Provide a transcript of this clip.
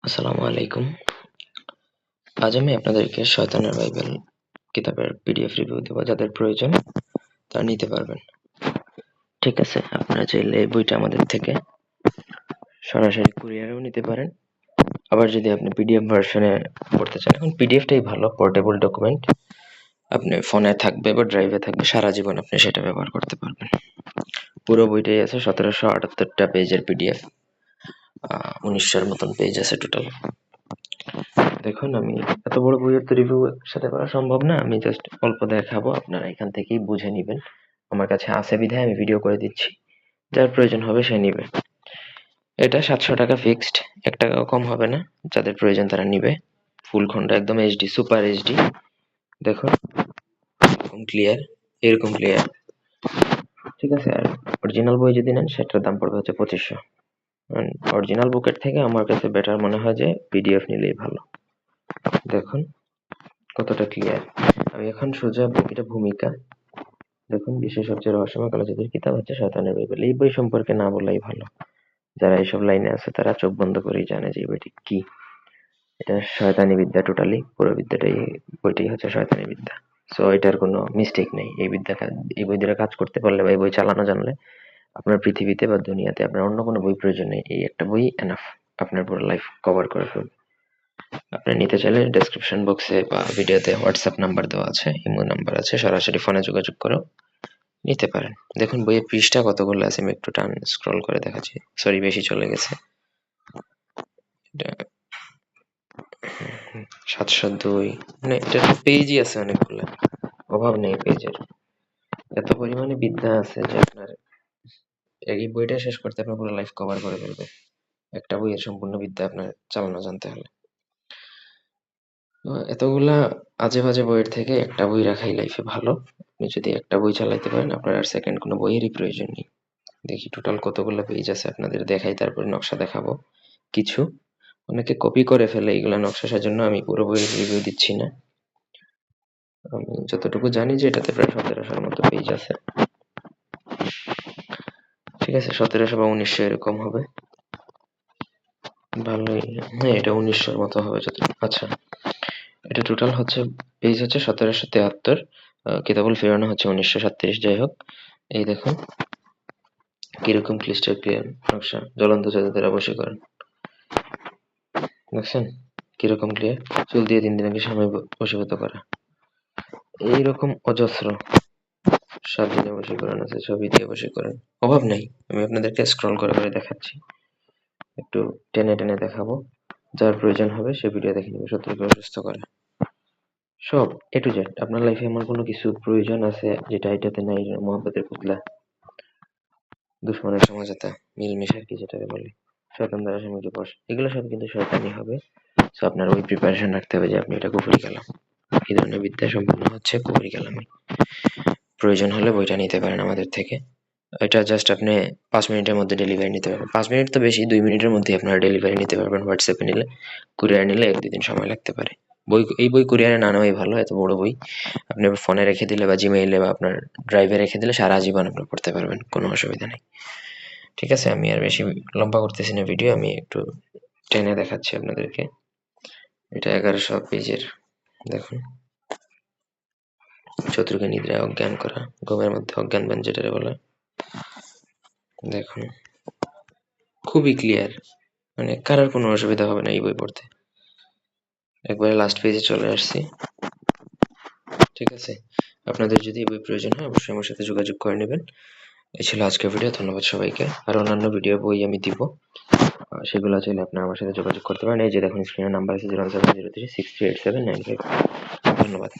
আসসালামু আলাইকুম। আজ আমি আপনাদেরকে শয়তানের বাইবেল কিতাবের পিডিএফ রিভিউ দেব। যাদের প্রয়োজন তারা নিতে পারবেন। ঠিক আছে, আপনারা চাইলে এই বইটা আমাদের থেকে সরাসরি কুরিয়ারেও নিতে পারেন। আবার যদি আপনি পিডিএফ ভার্সনে পড়তে চান, এখন পিডিএফটাই ভালো, পোর্টেবল ডকুমেন্ট। আপনি ফোনে থাকবে বা ড্রাইভে থাকবে, সারা জীবন আপনি সেটা ব্যবহার করতে পারবেন। পুরো বইটাই আছে 1778টা পেজের পিডিএফ। 1900-এর মতন পেজ আছে টোটাল। দেখুন, আমি এত বড় বইয়ের তো রিভিউ একসাথে করা সম্ভব না। আমি জাস্ট অল্প দেখাবো, আপনারা এখান থেকেই বুঝে নিবেন। আমার কাছে আছে বিধায় আমি ভিডিও করে দিচ্ছি, যার প্রয়োজন হবে সে নিবে। এটা 700 টাকা ফিক্সড, 1 টাকাও কম হবে না। যাদের প্রয়োজন তারা নিবে। ফুল খন্ড একদম এইচডি, সুপার এইচডি। দেখুন এরকম ক্লিয়ার, এরকম ক্লিয়ার। ঠিক আছে, আর অরিজিনাল বই যদি নেন সেটার দাম পড়বে হচ্ছে 2500। অরিজিনাল বুকের থেকে আমার কাছে বেটার মনে হয় যে পিডিএফ নিলেই ভালো। দেখুন কতটা ক্লিয়ার। আমি এখন সোজা এটা ভূমিকা। দেখুন, বিশ্বের সবচেয়ে রহস্যময় কালোজাদুর কিতাব হচ্ছে শয়তানের বাইবেল। এই বই সম্পর্কে না বলাই ভালো। যারা এইসব লাইনে আছে তারা চোখ বন্ধ করেই জানে যে এই বইটি কি। এটা শয়তানি বিদ্যা, টোটালি পুরো বিদ্যাটাই, বইটাই হচ্ছে শয়তানি বিদ্যা। সো এটার কোনো মিস্টেক নেই। এই বই দিয়ে কাজ করতে পারলে বা এই বই চালানো জানলে আপনার পৃথিবীতে বা দুনিয়াতে আপনার অন্য কোনো বই প্রয়োজন নেই। এই একটা বই এনাফ, আপনার পুরো লাইফ কভার করে ফেলবে। আপনি নিতে চাইলে ডেসক্রিপশন বক্সে বা ভিডিওতে হোয়াটসঅ্যাপ নাম্বার দেওয়া আছে, ইমো নাম্বার আছে, সরাসরি ফোনে যোগাযোগ করেও নিতে পারেন। দেখুন বইয়ের পৃষ্ঠা কতগুলো আছে, আমি একটু টান স্ক্রল করে দেখাচ্ছি। সরি, বেশি চলে গেছে। এটা 702, মানে এটা পেজই আছে অনেকগুলো, অভাব নেই পেজের। এত পরিমাণে বিদ্যা আছে যে আপনার এই বইটা শেষ করতে আপনার পুরো লাইফ কভার করে ফেলবে। একটা বইয়ের সম্পূর্ণ বিদ্যা আপনার চালানো জানতে হলে। এতগুলা আজে বাজে বইয়ের থেকে একটা বই রাখাই লাইফে ভালো। আপনি যদি একটা বই চালাইতে পারেন, আপনার আর সেকেন্ড কোনো বইয়েরই প্রয়োজন নেই। দেখি টোটাল কতগুলো পেজ আছে, আপনাদের দেখাই, তারপরে নকশা দেখাবো কিছু। অনেকে কপি করে ফেলে এইগুলা নকশা, সেজন্য আমি পুরো বইয়ের রিভিউ দিচ্ছি না। আমি যতটুকু জানি যে এটাতে প্রায় 1700-এর মতো পেজ আছে। ঠিক আছে, 1700 বা 1900 এরকম হবে। ভালোই, হ্যাঁ এটা 1900-এর মতো হবে যতটুকু। আচ্ছা, এটা টোটাল হচ্ছে পেজ হচ্ছে 1773। কিতাবুল ফিরানো হচ্ছে 1937। যাই হোক, এই দেখুন কিরকম ক্লিস্টার ক্লিয়ার নকশা। জ্বলন্ত জাদুদের বশীকরণ, দেখছেন কিরকম ক্লিয়ার। চুল দিয়ে 3 দিন আগে স্বামী বশীভূত করা, এইরকম অজস্র। 7 দিনে বশীকরণ আছে, ছবি দিয়ে বশীকরণ, অভাব নেই। আমি আপনাদেরকে স্ক্রল করে করে দেখাচ্ছি, একটু টেনে টেনে দেখাবো। যার প্রয়োজন হবে সে ভিডিও দেখে নেবে। শত্রুকে অসুস্থ করে, সব এ টু জেড। আপনার লাইফে এমন কোনো কিছু প্রয়োজন আছে যেটা এটাতে নাই? মহব্বতের পুতলা, দুশ্মনের সমঝোতা, মিলমিশার কি যেটাকে বলে, শয়তান দ্বারা স্বামীকে বশ, এগুলো সব কিন্তু শয়তানি হবে। সো আপনার ওই প্রিপারেশন রাখতে হবে যে আপনি এটা কুফরি কালাম। এই ধরনের বিদ্যা সম্পূর্ণ হচ্ছে কুফরি কালামে। প্রয়োজন হলে বইটা নিতে পারেন আমাদের থেকে। এটা জাস্ট আপনি 5 মিনিটের মধ্যে ডেলিভারি নিতে পারবেন। 5 মিনিট তো বেশি, 2 মিনিটের মধ্যে আপনারা ডেলিভারি নিতে পারবেন। হোয়াটসঅ্যাপে নিলে, কুরিয়ার নিলে 1-2 দিন সময় লাগতে পারে। এই বই কুরিয়ারে না নেওয়াই ভালো। এত বড় বই আপনি ফোনে রেখে দিলে বা জিমেইলে বা আপনার ড্রাইভে রেখে দিলে সারা জীবন আপনি পড়তে পারবেন, কোনো অসুবিধা নেই। ঠিক আছে, আমি আর বেশি লম্বা করতেছি না ভিডিও, আমি একটু টেনে দেখাচ্ছি আপনাদেরকে। এটা 1100 পেজের। দেখুন, শত্রুকে নিদ্রায় অজ্ঞান করা, ঘুমের মধ্যে অজ্ঞান বান যেটারে বলে। দেখুন খুবই ক্লিয়ার, মানে কারোর কোনো অসুবিধা হবে না এই বই পড়তে। একবারে লাস্ট পেজে চলে আসছি। ঠিক আছে, আপনাদের যদি এই বই প্রয়োজন হয় অবশ্যই আমার সাথে যোগাযোগ করে নেবেন। এই ছিল আজকের ভিডিও। ধন্যবাদ সবাইকে। আর অন্যান্য ভিডিও বই আমি দিব, সেগুলো চাইলে আপনারা আমার সাথে যোগাযোগ করতে পারেন। এই যে দেখুন স্ক্রিনে নাম্বার আছে 07036387955। ধন্যবাদ।